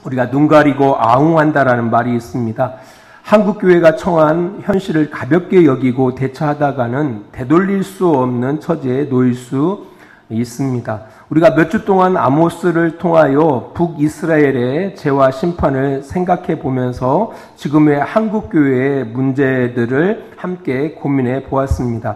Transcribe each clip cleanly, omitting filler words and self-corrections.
우리가 눈 가리고 아웅한다라는 말이 있습니다. 한국교회가 처한 현실을 가볍게 여기고 대처하다가는 되돌릴 수 없는 처지에 놓일 수 있습니다. 우리가 몇 주 동안 아모스를 통하여 북이스라엘의 죄와 심판을 생각해 보면서 지금의 한국교회의 문제들을 함께 고민해 보았습니다.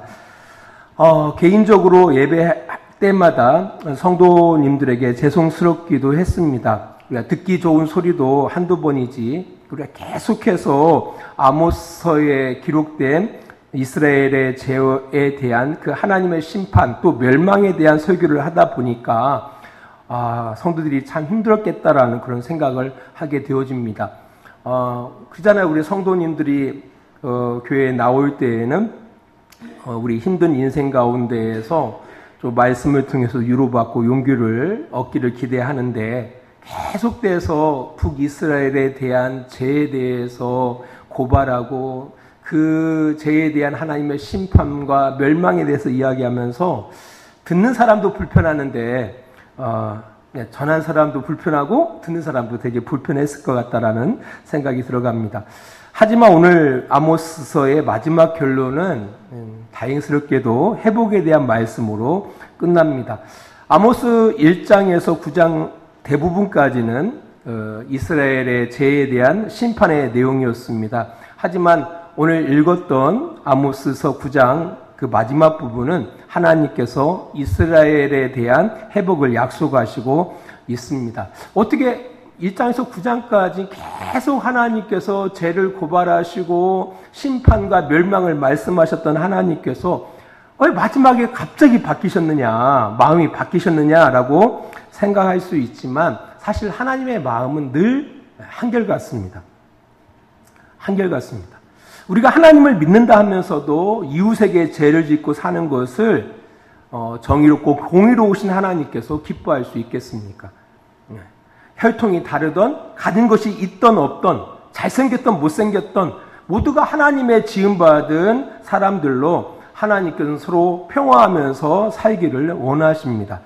개인적으로 예배 때마다 성도님들에게 죄송스럽기도 했습니다. 우리가 듣기 좋은 소리도 한두 번이지 우리가 계속해서 아모스서에 기록된 이스라엘의 죄에 대한 그 하나님의 심판 또 멸망에 대한 설교를 하다 보니까 성도들이 참 힘들었겠다라는 그런 생각을 하게 되어집니다. 그렇잖아요. 우리 성도님들이 교회에 나올 때에는 우리 힘든 인생 가운데에서 좀 말씀을 통해서 위로받고 용기를 얻기를 기대하는데 계속돼서 북이스라엘에 대한 죄에 대해서 고발하고 그 죄에 대한 하나님의 심판과 멸망에 대해서 이야기하면서 듣는 사람도 불편하는데 전한 사람도 불편하고 듣는 사람도 되게 불편했을 것 같다라는 생각이 들어갑니다. 하지만 오늘 아모스서의 마지막 결론은 다행스럽게도 회복에 대한 말씀으로 끝납니다. 아모스 1장에서 9장 대부분까지는 이스라엘의 죄에 대한 심판의 내용이었습니다. 하지만 오늘 읽었던 아모스서 9장 그 마지막 부분은 하나님께서 이스라엘에 대한 회복을 약속하시고 있습니다. 어떻게 1장에서 9장까지 계속 하나님께서 죄를 고발하시고 심판과 멸망을 말씀하셨던 하나님께서 마지막에 갑자기 바뀌셨느냐, 마음이 바뀌셨느냐라고 생각할 수 있지만 사실 하나님의 마음은 늘 한결같습니다. 한결같습니다. 우리가 하나님을 믿는다 하면서도 이웃에게 죄를 짓고 사는 것을 정의롭고 공의로우신 하나님께서 기뻐할 수 있겠습니까? 혈통이 다르던 가진 것이 있던 없던 잘생겼던 못생겼던 모두가 하나님의 지음받은 사람들로 하나님께서는 서로 평화하면서 살기를 원하십니다.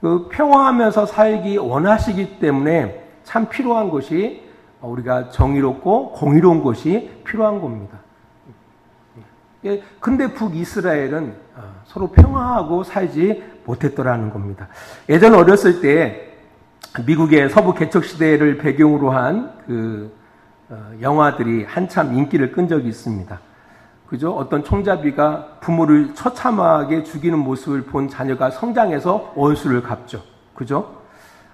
그 평화하면서 살기 원하시기 때문에 참 필요한 것이 우리가 정의롭고 공의로운 것이 필요한 겁니다. 근데 북이스라엘은 서로 평화하고 살지 못했더라는 겁니다. 예전 어렸을 때 미국의 서부 개척 시대를 배경으로 한 그 영화들이 한참 인기를 끈 적이 있습니다. 그죠? 어떤 총잡이가 부모를 처참하게 죽이는 모습을 본 자녀가 성장해서 원수를 갚죠. 그죠?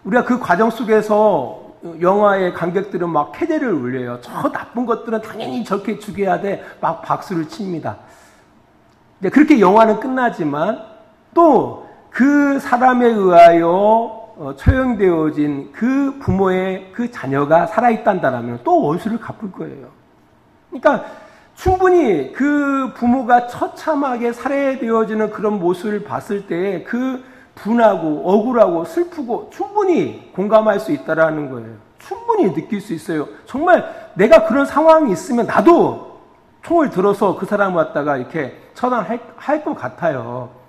우리가 그 과정 속에서 영화의 관객들은 막 캐대를 울려요. 저 나쁜 것들은 당연히 저렇게 죽여야 돼. 막 박수를 칩니다. 그렇게 영화는 끝나지만 또 그 사람에 의하여 처형되어진 그 부모의 그 자녀가 살아있단다라면 또 원수를 갚을 거예요. 그러니까 충분히 그 부모가 처참하게 살해되어지는 그런 모습을 봤을 때 그 분하고 억울하고 슬프고 충분히 공감할 수 있다라는 거예요. 충분히 느낄 수 있어요. 정말 내가 그런 상황이 있으면 나도 총을 들어서 그 사람을 갖다가 이렇게 처단할 것 같아요.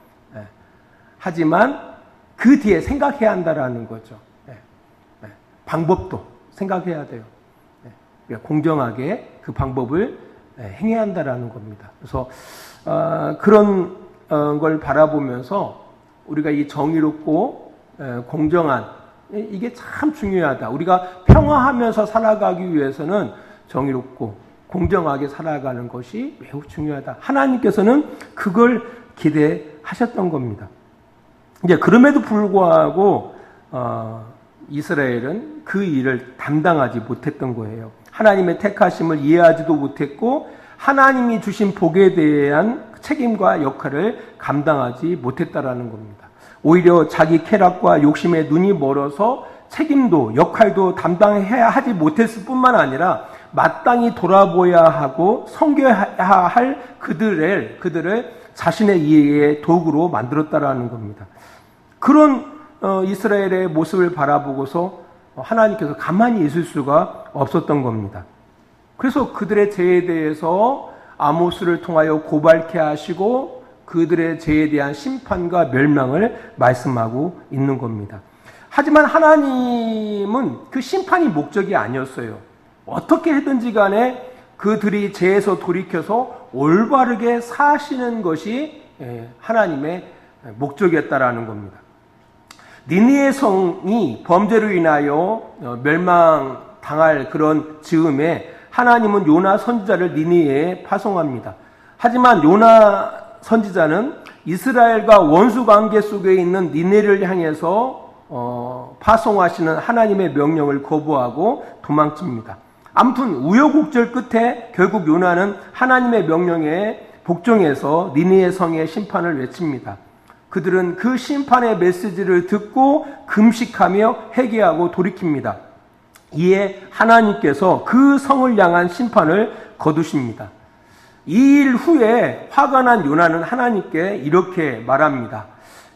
하지만 그 뒤에 생각해야 한다라는 거죠. 방법도 생각해야 돼요. 공정하게 그 방법을 행해야 한다라는 겁니다. 그래서 그런 걸 바라보면서 우리가 이 정의롭고 공정한 이게 참 중요하다. 우리가 평화하면서 살아가기 위해서는 정의롭고 공정하게 살아가는 것이 매우 중요하다. 하나님께서는 그걸 기대하셨던 겁니다. 이제 그럼에도 불구하고 이스라엘은 그 일을 담당하지 못했던 거예요. 하나님의 택하심을 이해하지도 못했고 하나님이 주신 복에 대한 책임과 역할을 감당하지 못했다라는 겁니다. 오히려 자기 쾌락과 욕심에 눈이 멀어서 책임도 역할도 담당해야 하지 못했을 뿐만 아니라 마땅히 돌아보아야 하고 섬겨야 할 그들을 자신의 이해의 도구로 만들었다라는 겁니다. 그런 이스라엘의 모습을 바라보고서 하나님께서 가만히 있을 수가 없었던 겁니다. 그래서 그들의 죄에 대해서 아모스를 통하여 고발케 하시고 그들의 죄에 대한 심판과 멸망을 말씀하고 있는 겁니다. 하지만 하나님은 그 심판이 목적이 아니었어요. 어떻게 해든지 간에 그들이 죄에서 돌이켜서 올바르게 사시는 것이 하나님의 목적이었다라는 겁니다. 니느웨 성이 범죄로 인하여 멸망당할 그런 즈음에 하나님은 요나 선지자를 니느웨에 파송합니다. 하지만 요나 선지자는 이스라엘과 원수 관계 속에 있는 니느웨를 향해서 파송하시는 하나님의 명령을 거부하고 도망칩니다. 아무튼 우여곡절 끝에 결국 요나는 하나님의 명령에 복종해서 니느웨 성의 심판을 외칩니다. 그들은 그 심판의 메시지를 듣고 금식하며 회개하고 돌이킵니다. 이에 하나님께서 그 성을 향한 심판을 거두십니다. 이 일 후에 화가 난 요나는 하나님께 이렇게 말합니다.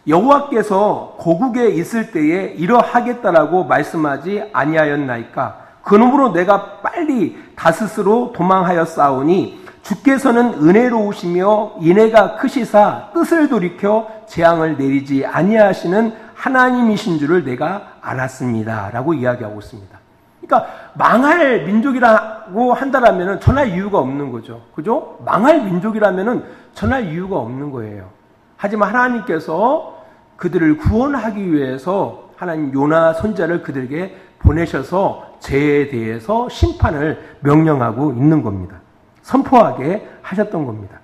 여호와께서 고국에 있을 때에 이러하겠다라고 말씀하지 아니하였나이까? 그러므로 내가 빨리 다스스로 도망하였사오니 주께서는 은혜로우시며 인애가 크시사 뜻을 돌이켜 재앙을 내리지 아니하시는 하나님이신 줄을 내가 알았습니다. 라고 이야기하고 있습니다. 그러니까 망할 민족이라고 한다라면 전할 이유가 없는 거죠. 그죠? 망할 민족이라면 전할 이유가 없는 거예요. 하지만 하나님께서 그들을 구원하기 위해서 하나님 요나 선지자를 그들에게 보내셔서 죄에 대해서 심판을 명령하고 있는 겁니다. 선포하게 하셨던 겁니다.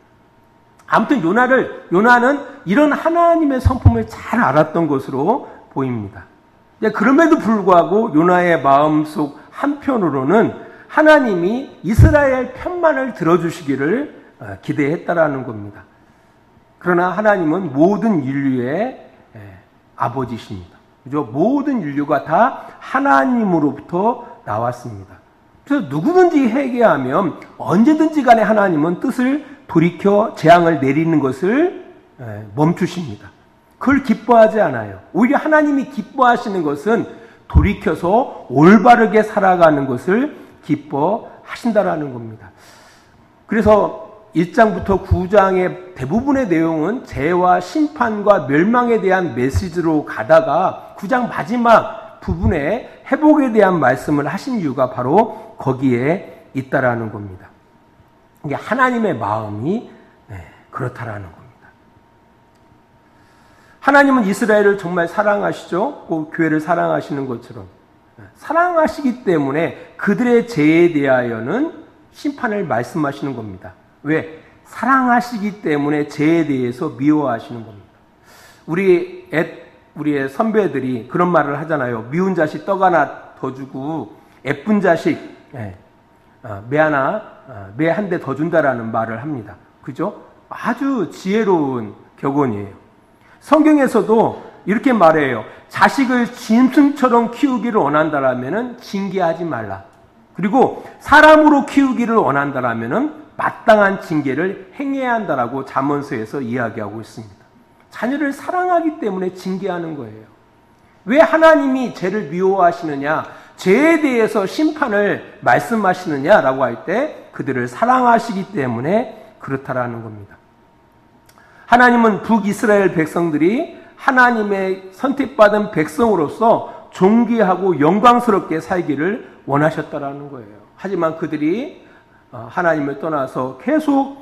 아무튼 요나는 이런 하나님의 성품을 잘 알았던 것으로 보입니다. 그럼에도 불구하고 요나의 마음속 한편으로는 하나님이 이스라엘 편만을 들어주시기를 기대했다라는 겁니다. 그러나 하나님은 모든 인류의 아버지십니다. 그죠? 모든 인류가 다 하나님으로부터 나왔습니다. 그래서 누구든지 회개하면 언제든지 간에 하나님은 뜻을 돌이켜 재앙을 내리는 것을 멈추십니다. 그걸 기뻐하지 않아요. 오히려 하나님이 기뻐하시는 것은 돌이켜서 올바르게 살아가는 것을 기뻐하신다라는 겁니다. 그래서 1장부터 9장의 대부분의 내용은 죄와 심판과 멸망에 대한 메시지로 가다가 9장 마지막 부분에 회복에 대한 말씀을 하신 이유가 바로 거기에 있다라는 겁니다. 이게 하나님의 마음이 그렇다라는 겁니다. 하나님은 이스라엘을 정말 사랑하시죠. 꼭 교회를 사랑하시는 것처럼 사랑하시기 때문에 그들의 죄에 대하여는 심판을 말씀하시는 겁니다. 왜? 사랑하시기 때문에 죄에 대해서 미워하시는 겁니다. 우리의 선배들이 그런 말을 하잖아요. 미운 자식 떡 하나 더 주고 예쁜 자식 매 한 대 더 준다라는 말을 합니다. 그죠? 아주 지혜로운 격언이에요. 성경에서도 이렇게 말해요. 자식을 짐승처럼 키우기를 원한다라면은 징계하지 말라. 그리고 사람으로 키우기를 원한다라면은 마땅한 징계를 행해야 한다라고 잠언서에서 이야기하고 있습니다. 자녀를 사랑하기 때문에 징계하는 거예요. 왜 하나님이 죄를 미워하시느냐, 죄에 대해서 심판을 말씀하시느냐라고 할 때 그들을 사랑하시기 때문에 그렇다라는 겁니다. 하나님은 북이스라엘 백성들이 하나님의 선택받은 백성으로서 존귀하고 영광스럽게 살기를 원하셨다라는 거예요. 하지만 그들이 하나님을 떠나서 계속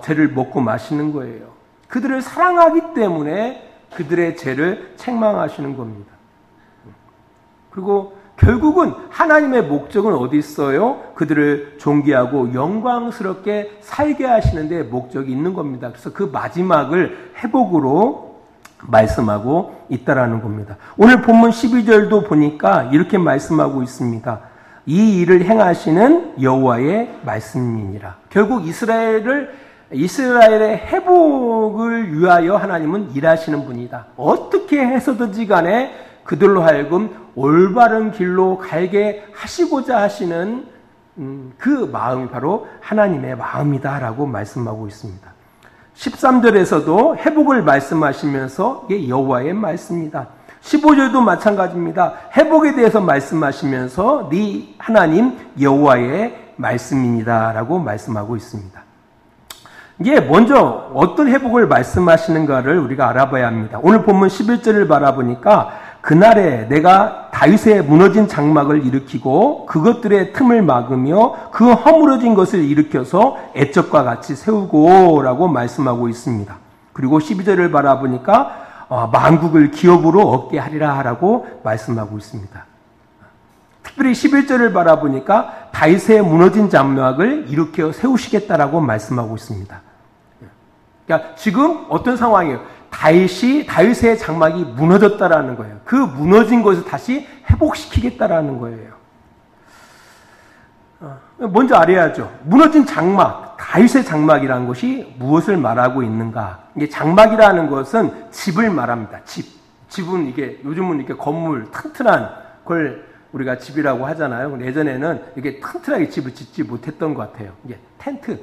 죄를 먹고 마시는 거예요. 그들을 사랑하기 때문에 그들의 죄를 책망하시는 겁니다. 그리고 결국은 하나님의 목적은 어디 있어요? 그들을 존귀하고 영광스럽게 살게 하시는 데 목적이 있는 겁니다. 그래서 그 마지막을 회복으로 말씀하고 있다라는 겁니다. 오늘 본문 12절도 보니까 이렇게 말씀하고 있습니다. 이 일을 행하시는 여호와의 말씀이니라. 결국 이스라엘의 회복을 위하여 하나님은 일하시는 분이다. 어떻게 해서든지 간에 그들로 하여금 올바른 길로 갈게 하시고자 하시는 그 마음이 바로 하나님의 마음이다라고 말씀하고 있습니다. 13절에서도 회복을 말씀하시면서 이게 여호와의 말씀이다. 15절도 마찬가지입니다. 회복에 대해서 말씀하시면서 네 하나님 여호와의 말씀이니다라고 말씀하고 있습니다. 이게 먼저 어떤 회복을 말씀하시는가를 우리가 알아봐야 합니다. 오늘 본문 11절을 바라보니까 그날에 내가 다윗의 무너진 장막을 일으키고 그것들의 틈을 막으며 그 허물어진 것을 일으켜서 애적과 같이 세우고 라고 말씀하고 있습니다. 그리고 12절을 바라보니까 만국을 기업으로 얻게 하리라 라고 말씀하고 있습니다. 특별히 11절을 바라보니까 다윗의 무너진 장막을 일으켜 세우시겠다라고 말씀하고 있습니다. 그러니까 지금 어떤 상황이에요? 다윗의 장막이 무너졌다라는 거예요. 그 무너진 것을 다시 회복시키겠다라는 거예요. 먼저 알아야죠. 무너진 장막, 다윗의 장막이라는 것이 무엇을 말하고 있는가? 이게 장막이라는 것은 집을 말합니다. 집은 이게 요즘은 이렇게 건물 튼튼한 걸 우리가 집이라고 하잖아요. 예전에는 이게 튼튼하게 집을 짓지 못했던 것 같아요. 이게 텐트,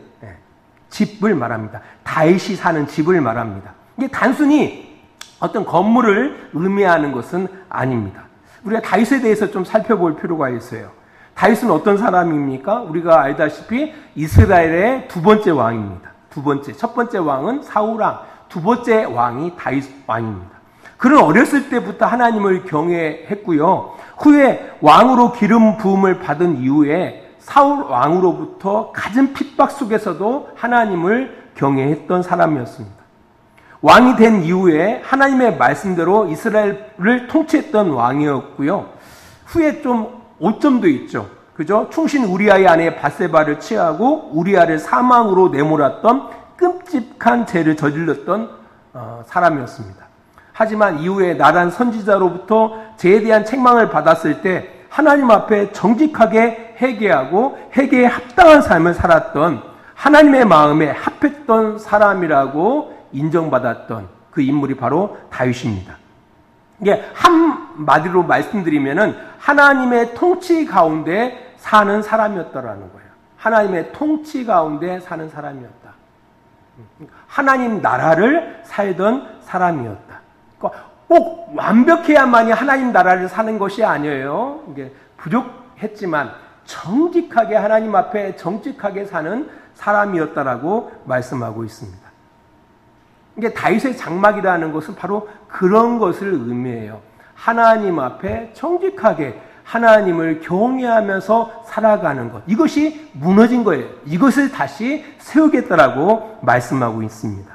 집을 말합니다. 다윗이 사는 집을 말합니다. 이게 단순히 어떤 건물을 의미하는 것은 아닙니다. 우리가 다윗에 대해서 좀 살펴볼 필요가 있어요. 다윗은 어떤 사람입니까? 우리가 알다시피 이스라엘의 두 번째 왕입니다. 첫 번째 왕은 사울 왕, 두 번째 왕이 다윗 왕입니다. 그는 어렸을 때부터 하나님을 경외했고요. 후에 왕으로 기름 부음을 받은 이후에 사울 왕으로부터 갖은 핍박 속에서도 하나님을 경외했던 사람이었습니다. 왕이 된 이후에 하나님의 말씀대로 이스라엘을 통치했던 왕이었고요. 후에 좀 오점도 있죠. 그죠? 충신 우리아의 아내 밧세바를 취하고 우리아를 사망으로 내몰았던 끔찍한 죄를 저질렀던 사람이었습니다. 하지만 이후에 나단 선지자로부터 죄에 대한 책망을 받았을 때 하나님 앞에 정직하게 회개하고 회개에 합당한 삶을 살았던 하나님의 마음에 합했던 사람이라고 인정받았던 그 인물이 바로 다윗입니다. 이게 한마디로 말씀드리면은 하나님의 통치 가운데 사는 사람이었다라는 거예요. 하나님의 통치 가운데 사는 사람이었다. 하나님 나라를 살던 사람이었다. 그러니까 꼭 완벽해야만이 하나님 나라를 사는 것이 아니에요. 이게 부족했지만 정직하게 하나님 앞에 정직하게 사는 사람이었다라고 말씀하고 있습니다. 이게 다윗의 장막이라는 것은 바로 그런 것을 의미해요. 하나님 앞에 정직하게 하나님을 경외하면서 살아가는 것. 이것이 무너진 거예요. 이것을 다시 세우겠다라고 말씀하고 있습니다.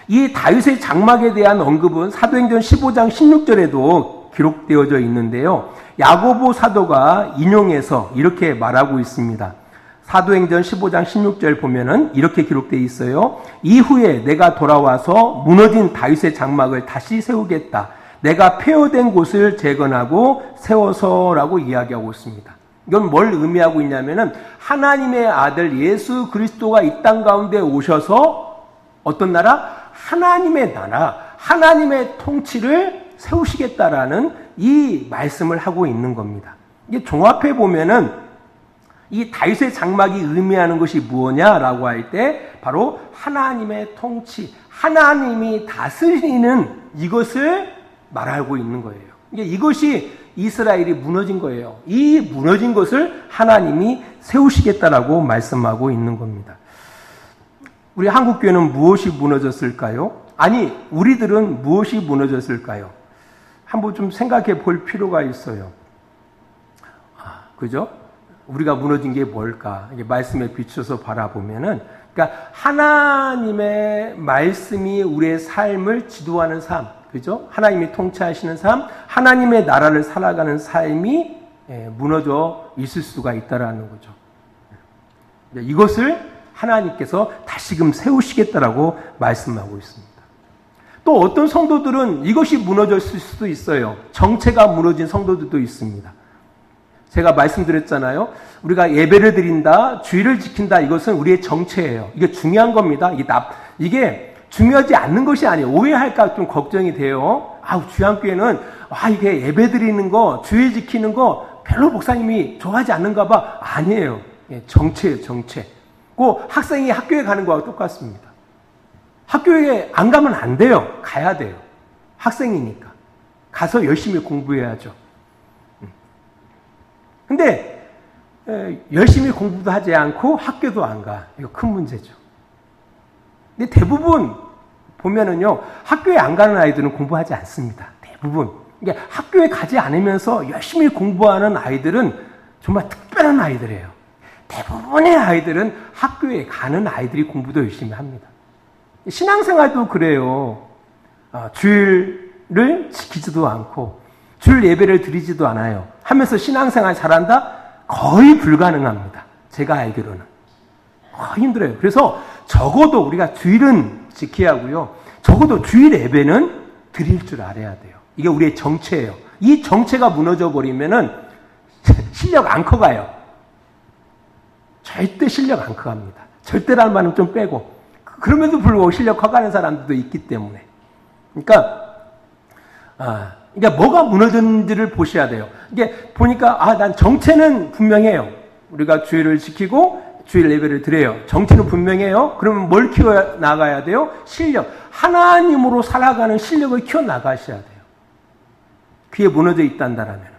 이 다윗의 장막에 대한 언급은 사도행전 15장 16절에도 기록되어져 있는데요. 야고보 사도가 인용해서 이렇게 말하고 있습니다. 사도행전 15장 16절 보면은 이렇게 기록되어 있어요. 이후에 내가 돌아와서 무너진 다윗의 장막을 다시 세우겠다. 내가 폐허된 곳을 재건하고 세워서라고 이야기하고 있습니다. 이건 뭘 의미하고 있냐면은 하나님의 아들 예수 그리스도가 이 땅 가운데 오셔서 어떤 나라? 하나님의 나라, 하나님의 통치를 세우시겠다라는 이 말씀을 하고 있는 겁니다. 이게 종합해 보면은 이 다윗의 장막이 의미하는 것이 무엇냐라고 할 때 바로 하나님의 통치, 하나님이 다스리는 이것을 말하고 있는 거예요. 이것이 이스라엘이 무너진 거예요. 이 무너진 것을 하나님이 세우시겠다라고 말씀하고 있는 겁니다. 우리 한국교회는 무엇이 무너졌을까요? 아니, 우리들은 무엇이 무너졌을까요? 한번 좀 생각해 볼 필요가 있어요. 그죠? 우리가 무너진 게 뭘까? 이게 말씀에 비춰서 바라보면은, 그러니까 하나님의 말씀이 우리의 삶을 지도하는 삶, 그죠? 하나님이 통치하시는 삶, 하나님의 나라를 살아가는 삶이 무너져 있을 수가 있다라는 거죠. 이것을 하나님께서 다시금 세우시겠다라고 말씀하고 있습니다. 또 어떤 성도들은 이것이 무너졌을 수도 있어요. 정체가 무너진 성도들도 있습니다. 제가 말씀드렸잖아요. 우리가 예배를 드린다, 주의를 지킨다, 이것은 우리의 정체예요. 이게 중요한 겁니다. 이게 중요하지 않는 것이 아니에요. 오해할까 좀 걱정이 돼요. 주한교회는 이게 예배 드리는 거, 주의 지키는 거 별로 목사님이 좋아하지 않는가 봐. 아니에요. 정체예요, 정체. 그 학생이 학교에 가는 거하고 똑같습니다. 학교에 안 가면 안 돼요. 가야 돼요. 학생이니까. 가서 열심히 공부해야죠. 근데 열심히 공부도 하지 않고 학교도 안 가. 이거 큰 문제죠. 근데 대부분 보면은요, 학교에 안 가는 아이들은 공부하지 않습니다. 대부분. 이게 학교에 가지 않으면서 열심히 공부하는 아이들은 정말 특별한 아이들이에요. 대부분의 아이들은 학교에 가는 아이들이 공부도 열심히 합니다. 신앙생활도 그래요. 주일을 지키지도 않고 주일 예배를 드리지도 않아요. 하면서 신앙생활 잘한다? 거의 불가능합니다. 제가 알기로는. 거의 힘들어요. 그래서 적어도 우리가 주일은 지켜야 하고요. 적어도 주일 예배는 드릴 줄 알아야 돼요. 이게 우리의 정체예요. 이 정체가 무너져 버리면은 실력 안 커가요. 절대 실력 안 커갑니다. 절대라는 말은 좀 빼고. 그럼에도 불구하고 실력 커가는 사람들도 있기 때문에. 그러니까 뭐가 무너졌는지를 보셔야 돼요. 이게 보니까, 난 정체는 분명해요. 우리가 주일을 지키고 주일 예배를 드려요. 정체는 분명해요. 그러면 뭘 키워 나가야 돼요? 실력. 하나님으로 살아가는 실력을 키워 나가셔야 돼요. 그게 무너져 있단다라면.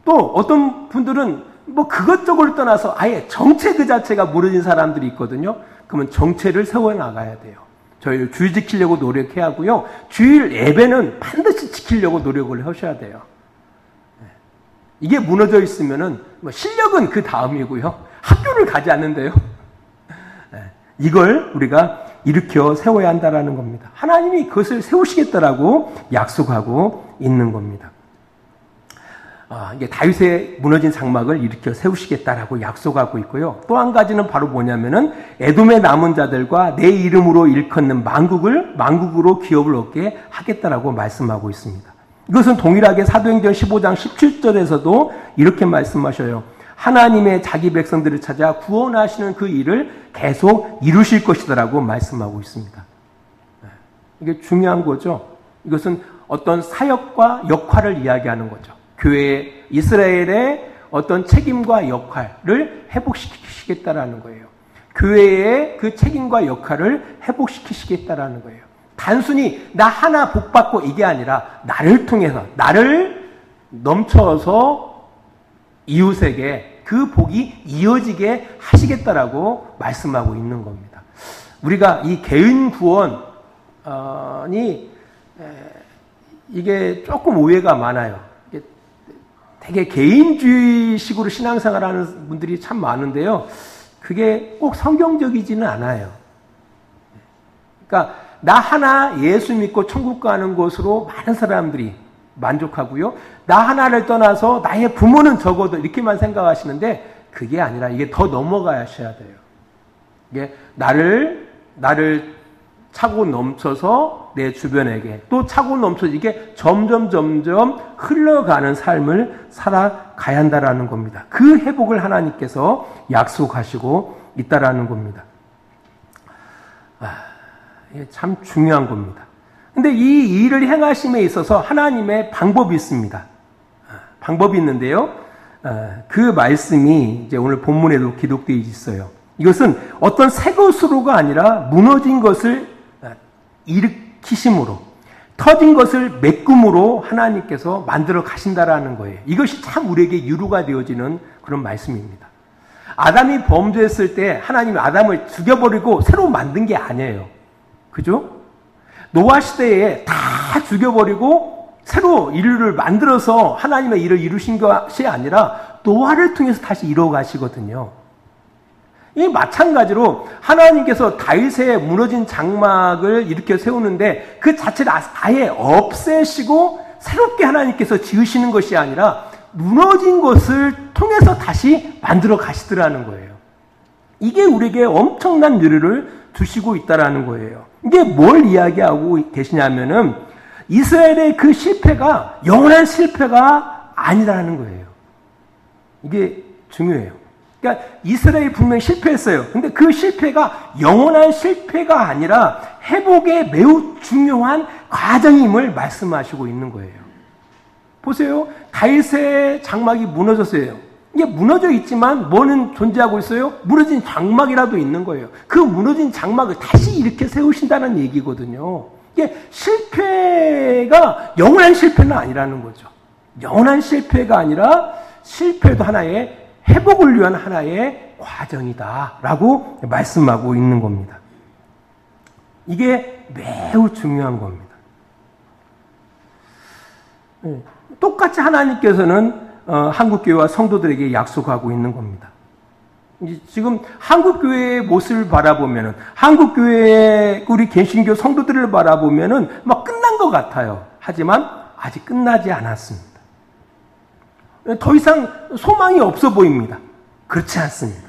또 어떤 분들은 그것저것을 떠나서 아예 정체 그 자체가 무너진 사람들이 있거든요. 그러면 정체를 세워 나가야 돼요. 저희 주일 지키려고 노력해야 하고요. 주일 예배는 반드시 지키려고 노력을 하셔야 돼요. 이게 무너져 있으면은 실력은 그 다음이고요. 학교를 가지 않는데요. 이걸 우리가 일으켜 세워야 한다라는 겁니다. 하나님이 그것을 세우시겠다라고 약속하고 있는 겁니다. 이게 다윗의 무너진 장막을 일으켜 세우시겠다라고 약속하고 있고요. 또 한 가지는 바로 뭐냐면은 에돔의 남은 자들과 내 이름으로 일컫는 만국으로 기업을 얻게 하겠다라고 말씀하고 있습니다. 이것은 동일하게 사도행전 15장 17절에서도 이렇게 말씀하셔요. 하나님의 자기 백성들을 찾아 구원하시는 그 일을 계속 이루실 것이다라고 말씀하고 있습니다. 이게 중요한 거죠. 이것은 어떤 사역과 역할을 이야기하는 거죠. 교회 이스라엘의 어떤 책임과 역할을 회복시키시겠다라는 거예요. 교회의 그 책임과 역할을 회복시키시겠다라는 거예요. 단순히 나 하나 복받고 이게 아니라 나를 통해서 나를 넘쳐서 이웃에게 그 복이 이어지게 하시겠다라고 말씀하고 있는 겁니다. 우리가 이 개인 구원이 이게 조금 오해가 많아요. 되게 개인주의식으로 신앙생활하는 분들이 참 많은데요. 그게 꼭 성경적이지는 않아요. 그러니까 나 하나 예수 믿고 천국 가는 것으로 많은 사람들이 만족하고요. 나 하나를 떠나서 나의 부모는 적어도 이렇게만 생각하시는데 그게 아니라 이게 더 넘어가셔야 돼요. 이게 나를 차고 넘쳐서 내 주변에게 또 차고 넘쳐서 이게 점점 흘러가는 삶을 살아가야 한다라는 겁니다. 그 회복을 하나님께서 약속하시고 있다라는 겁니다. 이게 참 중요한 겁니다. 근데 이 일을 행하심에 있어서 하나님의 방법이 있습니다. 방법이 있는데요. 그 말씀이 이제 오늘 본문에도 기록되어 있어요. 이것은 어떤 새 것으로가 아니라 무너진 것을 일으키심으로 터진 것을 메꿈으로 하나님께서 만들어 가신다라는 거예요. 이것이 참 우리에게 유로가 되어지는 그런 말씀입니다. 아담이 범죄했을 때 하나님이 아담을 죽여버리고 새로 만든 게 아니에요. 그죠? 노아 시대에 다 죽여버리고 새로 인류를 만들어서 하나님의 일을 이루신 것이 아니라 노아를 통해서 다시 이루어가시거든요. 이 마찬가지로 하나님께서 다윗의 무너진 장막을 일으켜 세우는데 그 자체를 아예 없애시고 새롭게 하나님께서 지으시는 것이 아니라 무너진 것을 통해서 다시 만들어 가시더라는 거예요. 이게 우리에게 엄청난 유료를 두시고 있다라는 거예요. 이게 뭘 이야기하고 계시냐면은 이스라엘의 그 실패가 영원한 실패가 아니라는 거예요. 이게 중요해요. 그러니까 이스라엘이 분명히 실패했어요. 근데 그 실패가 영원한 실패가 아니라 회복의 매우 중요한 과정임을 말씀하시고 있는 거예요. 보세요. 다윗의 장막이 무너졌어요. 이게 무너져 있지만 뭐는 존재하고 있어요? 무너진 장막이라도 있는 거예요. 그 무너진 장막을 다시 이렇게 세우신다는 얘기거든요. 이게 실패가 영원한 실패는 아니라는 거죠. 영원한 실패가 아니라 실패도 하나의 회복을 위한 하나의 과정이다라고 말씀하고 있는 겁니다. 이게 매우 중요한 겁니다. 똑같이 하나님께서는 한국교회와 성도들에게 약속하고 있는 겁니다. 이제 지금 한국교회의 모습을 바라보면은, 한국교회의 우리 개신교 성도들을 바라보면은 막 끝난 것 같아요. 하지만 아직 끝나지 않았습니다. 더 이상 소망이 없어 보입니다. 그렇지 않습니다.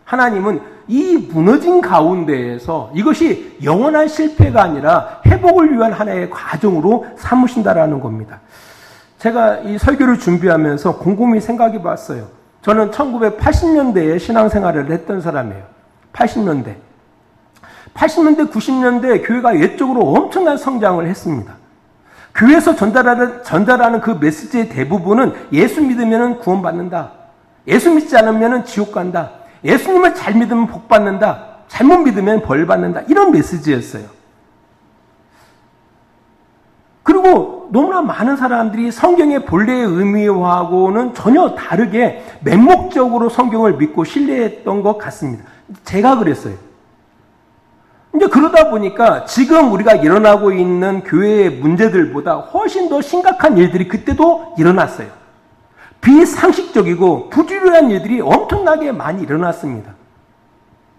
하나님은 이 무너진 가운데에서 이것이 영원한 실패가 아니라 회복을 위한 하나의 과정으로 삼으신다라는 겁니다. 제가 이 설교를 준비하면서 곰곰이 생각해 봤어요. 저는 1980년대에 신앙생활을 했던 사람이에요. 80년대, 90년대 교회가 외적으로 엄청난 성장을 했습니다. 교회에서 전달하는 그 메시지의 대부분은 예수 믿으면 구원받는다. 예수 믿지 않으면 지옥 간다. 예수님을 잘 믿으면 복 받는다. 잘못 믿으면 벌 받는다. 이런 메시지였어요. 그리고 너무나 많은 사람들이 성경의 본래의 의미와는 전혀 다르게 맹목적으로 성경을 믿고 신뢰했던 것 같습니다. 제가 그랬어요. 이제 그러다 보니까 지금 우리가 일어나고 있는 교회의 문제들보다 훨씬 더 심각한 일들이 그때도 일어났어요. 비상식적이고 부주의한 일들이 엄청나게 많이 일어났습니다.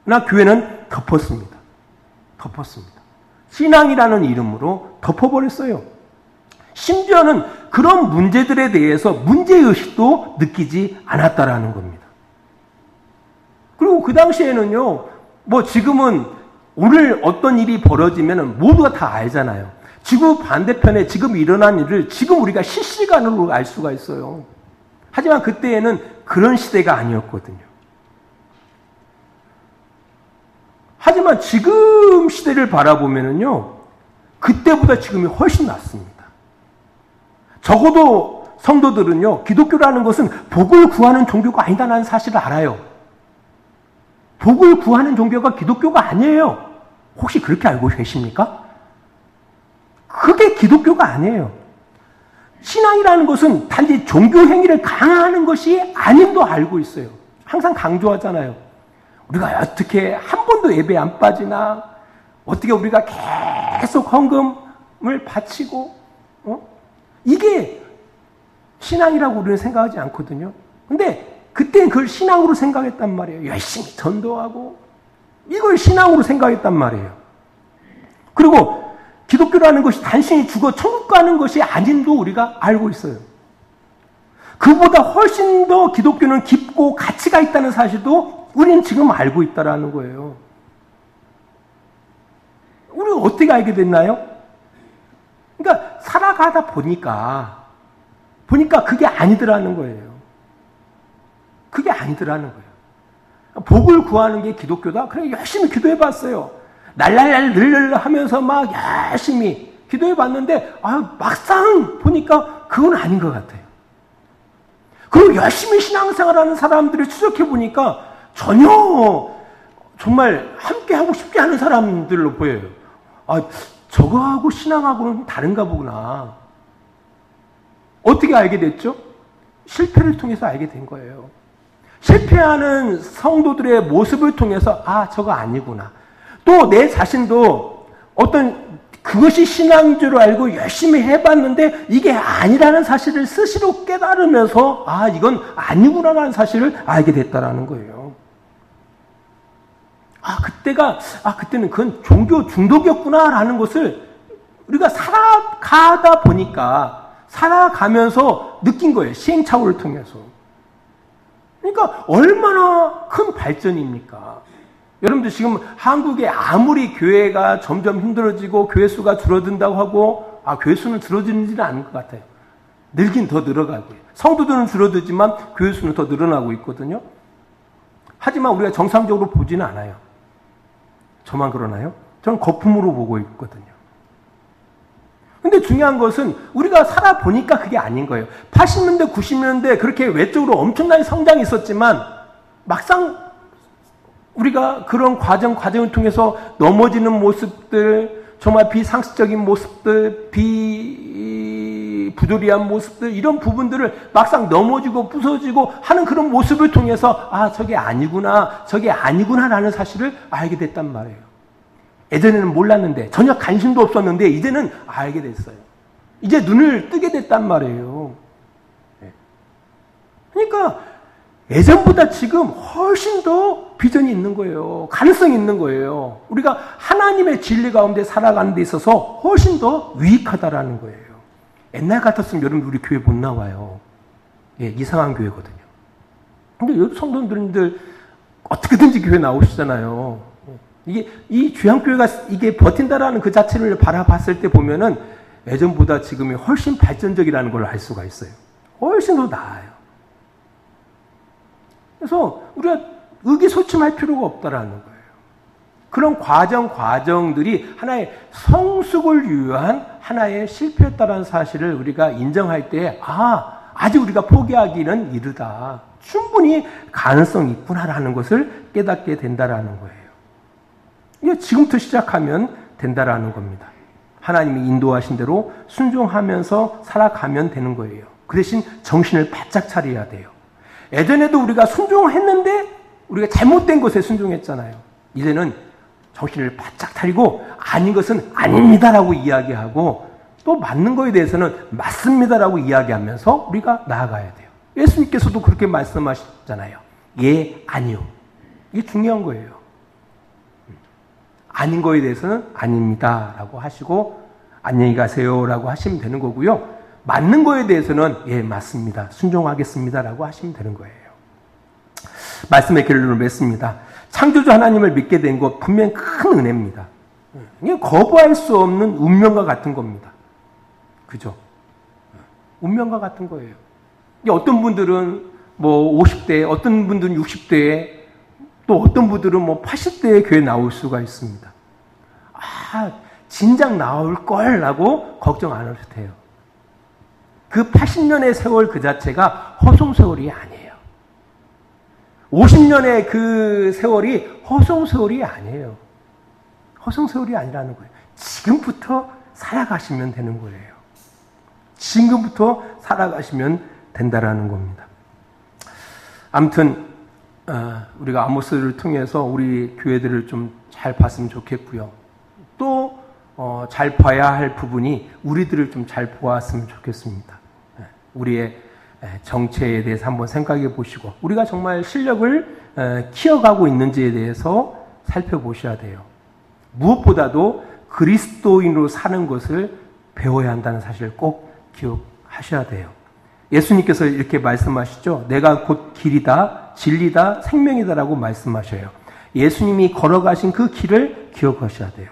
그러나 교회는 덮었습니다. 신앙이라는 이름으로 덮어버렸어요. 심지어는 그런 문제들에 대해서 문제의식도 느끼지 않았다라는 겁니다. 그리고 그 당시에는요, 뭐 지금은 오늘 어떤 일이 벌어지면 모두가 다 알잖아요. 지구 반대편에 지금 일어난 일을 지금 우리가 실시간으로 알 수가 있어요. 하지만 그때에는 그런 시대가 아니었거든요. 하지만 지금 시대를 바라보면요, 그때보다 지금이 훨씬 낫습니다. 적어도 성도들은요, 기독교라는 것은 복을 구하는 종교가 아니다라는 사실을 알아요. 복을 구하는 종교가 기독교가 아니에요. 혹시 그렇게 알고 계십니까? 그게 기독교가 아니에요. 신앙이라는 것은 단지 종교 행위를 강화하는 것이 아님도 알고 있어요. 항상 강조하잖아요. 우리가 어떻게 한 번도 예배 안 빠지나? 어떻게 우리가 계속 헌금을 바치고, 이게 신앙이라고 우리는 생각하지 않거든요. 근데 그때는 그걸 신앙으로 생각했단 말이에요. 열심히 전도하고 이걸 신앙으로 생각했단 말이에요. 그리고 기독교라는 것이 단순히 죽어 천국 가는 것이 아닌도 우리가 알고 있어요. 그보다 훨씬 더 기독교는 깊고 가치가 있다는 사실도 우리는 지금 알고 있다는 거예요. 우리가 어떻게 알게 됐나요? 그러니까 살아가다 보니까 그게 아니더라는 거예요. 그게 아니더라는 거예요. 복을 구하는 게 기독교다? 그래 열심히 기도해봤어요. 날랄날 늘늘 하면서 막 열심히 기도해봤는데 막상 보니까 그건 아닌 것 같아요. 그리고 열심히 신앙생활하는 사람들을 추적해보니까 전혀 정말 함께하고 싶지 않은 사람들로 보여요. 저거하고 신앙하고는 다른가 보구나. 어떻게 알게 됐죠? 실패를 통해서 알게 된 거예요. 실패하는 성도들의 모습을 통해서 저거 아니구나. 또 내 자신도 어떤 그것이 신앙인 줄 알고 열심히 해봤는데 이게 아니라는 사실을 스스로 깨달으면서 이건 아니구나라는 사실을 알게 됐다라는 거예요. 그때는 그건 종교 중독이었구나라는 것을 우리가 살아가면서 느낀 거예요. 시행착오를 통해서. 그러니까 얼마나 큰 발전입니까? 여러분들 지금 한국에 아무리 교회가 점점 힘들어지고 교회 수가 줄어든다고 하고 교회 수는 줄어들지는 않은 것 같아요. 늘긴 더 늘어가고요. 성도들은 줄어들지만 교회 수는 더 늘어나고 있거든요. 하지만 우리가 정상적으로 보지는 않아요. 저만 그러나요? 저는 거품으로 보고 있거든요. 근데 중요한 것은 우리가 살아보니까 그게 아닌 거예요. 80년대, 90년대 그렇게 외적으로 엄청난 성장이 있었지만 막상 우리가 그런 과정을 통해서 넘어지는 모습들, 정말 비상식적인 모습들, 부조리한 모습들, 이런 부분들을 막상 넘어지고 부서지고 하는 그런 모습을 통해서 저게 아니구나라는 사실을 알게 됐단 말이에요. 예전에는 몰랐는데, 전혀 관심도 없었는데 이제는 알게 됐어요. 이제 눈을 뜨게 됐단 말이에요. 그러니까 예전보다 지금 훨씬 더 비전이 있는 거예요. 가능성이 있는 거예요. 우리가 하나님의 진리 가운데 살아가는 데 있어서 훨씬 더 유익하다라는 거예요. 옛날 같았으면 여러분 우리 교회 못 나와요. 이상한 교회거든요. 근데 성도님들 어떻게든지 교회 나오시잖아요. 이 주양교회가 이게 버틴다라는 그 자체를 바라봤을 때 보면은 예전보다 지금이 훨씬 발전적이라는 걸 알 수가 있어요. 훨씬 더 나아요. 그래서 우리가 의기소침할 필요가 없다라는 거예요. 그런 과정들이 하나의 성숙을 위한 하나의 실패였다라는 사실을 우리가 인정할 때, 아직 우리가 포기하기는 이르다. 충분히 가능성이 있구나라는 것을 깨닫게 된다라는 거예요. 이게 지금부터 시작하면 된다라는 겁니다. 하나님이 인도하신 대로 순종하면서 살아가면 되는 거예요. 그 대신 정신을 바짝 차려야 돼요. 예전에도 우리가 순종했는데 우리가 잘못된 것에 순종했잖아요. 이제는 정신을 바짝 차리고 아닌 것은 아닙니다라고 이야기하고 또 맞는 거에 대해서는 맞습니다라고 이야기하면서 우리가 나아가야 돼요. 예수님께서도 그렇게 말씀하셨잖아요. 예, 아니요. 이게 중요한 거예요. 아닌 거에 대해서는 아닙니다라고 하시고 안녕히 가세요라고 하시면 되는 거고요. 맞는 거에 대해서는 예, 맞습니다. 순종하겠습니다라고 하시면 되는 거예요. 말씀의 결론을 맺습니다. 창조주 하나님을 믿게 된 것 분명히 큰 은혜입니다. 이게 거부할 수 없는 운명과 같은 겁니다. 그죠? 운명과 같은 거예요. 어떤 분들은 뭐 50대, 어떤 분들은 60대에, 또 어떤 분들은 뭐 80대에 교회 나올 수가 있습니다. 진작 나올 걸 라고 걱정 안 하셔도 돼요. 그 80년의 세월 그 자체가 허송세월이 아니에요. 50년의 그 세월이 허송세월이 아니에요. 허송세월이 아니라는 거예요. 지금부터 살아가시면 되는 거예요. 지금부터 살아가시면 된다라는 겁니다. 아무튼 우리가 아모스를 통해서 우리 교회들을 좀 잘 봤으면 좋겠고요. 또 잘 봐야 할 부분이 우리들을 좀 잘 보았으면 좋겠습니다. 우리의 정체에 대해서 한번 생각해 보시고 우리가 정말 실력을 키워가고 있는지에 대해서 살펴보셔야 돼요. 무엇보다도 그리스도인으로 사는 것을 배워야 한다는 사실을 꼭 기억하셔야 돼요. 예수님께서 이렇게 말씀하시죠. 내가 곧 길이다, 진리다, 생명이다라고 말씀하셔요. 예수님이 걸어가신 그 길을 기억하셔야 돼요.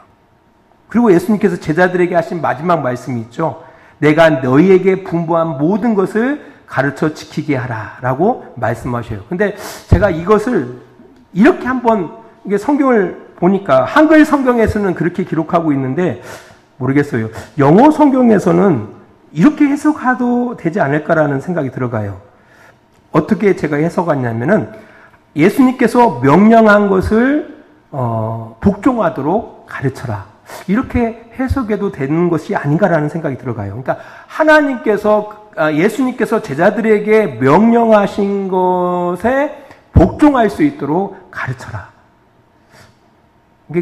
그리고 예수님께서 제자들에게 하신 마지막 말씀이 있죠. 내가 너희에게 분부한 모든 것을 가르쳐 지키게 하라라고 말씀하셔요. 근데 제가 이것을 이렇게 한번 이게 성경을 보니까 한글 성경에서는 그렇게 기록하고 있는데 모르겠어요. 영어 성경에서는 이렇게 해석해도 되지 않을까라는 생각이 들어가요. 어떻게 제가 해석하냐면은 예수님께서 명령한 것을 복종하도록 가르쳐라. 이렇게 해석해도 되는 것이 아닌가라는 생각이 들어가요. 그러니까 예수님께서 제자들에게 명령하신 것에 복종할 수 있도록 가르쳐라.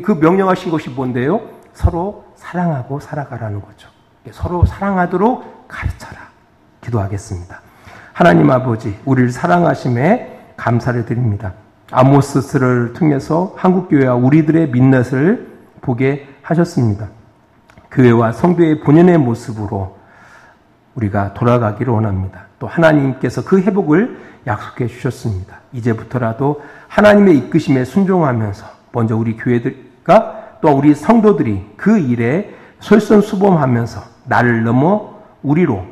그 명령하신 것이 뭔데요? 서로 사랑하고 살아가라는 거죠. 서로 사랑하도록 가르쳐라. 기도하겠습니다. 하나님 아버지, 우리를 사랑하심에 감사를 드립니다. 아모스를 통해서 한국교회와 우리들의 민낯을 보게 하셨습니다. 교회와 성도의 본연의 모습으로 우리가 돌아가기를 원합니다. 또 하나님께서 그 회복을 약속해 주셨습니다. 이제부터라도 하나님의 이끄심에 순종하면서 먼저 우리 교회들과 또 우리 성도들이 그 일에 솔선수범하면서 나를 넘어 우리로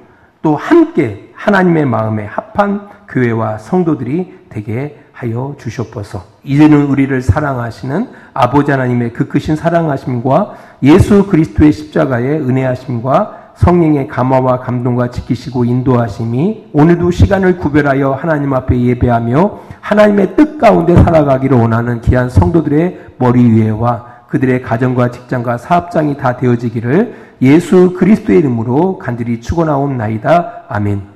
또 함께 하나님의 마음에 합한 교회와 성도들이 되게 하여 주시옵소서. 이제는 우리를 사랑하시는 아버지 하나님의 그 크신 사랑하심과 예수 그리스도의 십자가의 은혜하심과 성령의 감화와 감동과 지키시고 인도하심이 오늘도 시간을 구별하여 하나님 앞에 예배하며 하나님의 뜻 가운데 살아가기를 원하는 귀한 성도들의 머리 위에와 그들의 가정과 직장과 사업장이 다 되어지기를 예수 그리스도의 이름으로 간절히 축원하옵나이다. 아멘.